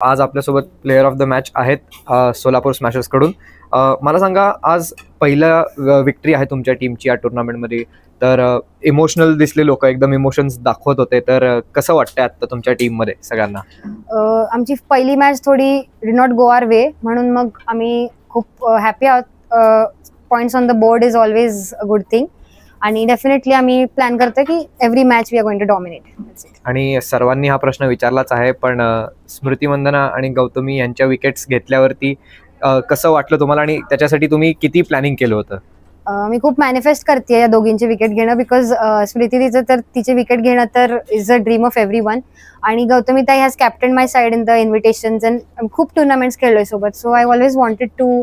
आज आपल्यासोबत player of the match आहेत सोलापूर स्मॅशर्स कडून. मला सांगा, आज पहिला विक्ट्री आहे तुमच्या टीमची या टुर्नामेंटमध्ये, तर इमोशनल दिसले लोक, एकदम इमोशन्स दाखवत होते, तर कसं वाटतंय आता तुमच्या टीममध्ये सगळ्यांना? आमची पहिली मॅच थोडी did not go our way, म्हणून मग आम्ही खूप हॅपी आहोत. Points on the board is always a good thing, आणि डेफिनेटली आम्ही प्लॅन करतो की every match we are going to dominate. आणि सर्वांनी हा प्रश्न विचारलाच आहे, पण स्मृती मंदना आणि गौतमी यांच्या विकेट्स घेतल्यावरती कसं वाटलं तुम्हाला, आणि त्याच्यासाठी तुम्ही किती प्लॅनिंग केलं होतं? मी खूप मॅनिफेस्ट करते या दोघींची विकेट घेणं, बिकॉज स्मृती तिचं तर तिचे विकेट घेणं तर is a dream of everyone, आणि गौतमी ताई has captain my side in the invitations and खूप टुर्नामेंट्स खेळलोय सोबत. So I always wanted to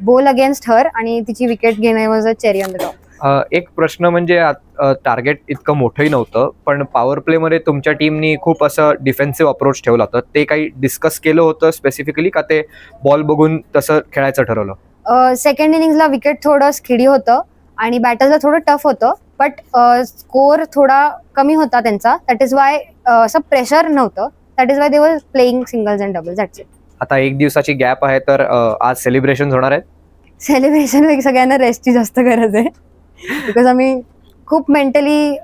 bowl against her, आणि तिची विकेट घेणं was a cherry on the top. एक प्रश्न म्हणजे टार्गेट इतकं मोठंही नव्हतं, पण पॉवर प्लेमध्ये तुमच्या टीमनी खूप असं डिफेन्सिव्ह अप्रोच ठेवला होता. ते काही डिस्कस केलं होतं स्पेसिफिकली, का ते बॉल बघून तसं खेळायचं ठरवलं? सेकंड इनिंग्सला विकेट थोडं स्किडी होतं आणि बॅटर्सला थोडं टफ होतं, बट स्कोर थोडा कमी होता त्यांचा. दॅट इज वाय असं प्रेशर नव्हतं. That is why they were playing singles and doubles. That's it. आता एक दिवसाची गॅप आहे, तर आज सेलिब्रेशन होणार आहे? सेलिब्रेशन सगळ्यांना रेस्टची जास्त गरज आहे, बिकॉज आम्ही खूप मेंटली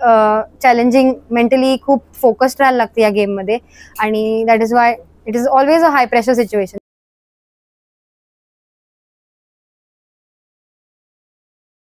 चॅलेंजिंग, मेंटली खूप फोकस्ड राहायला लागते या गेममध्ये, आणि that is why it is always a high pressure situation.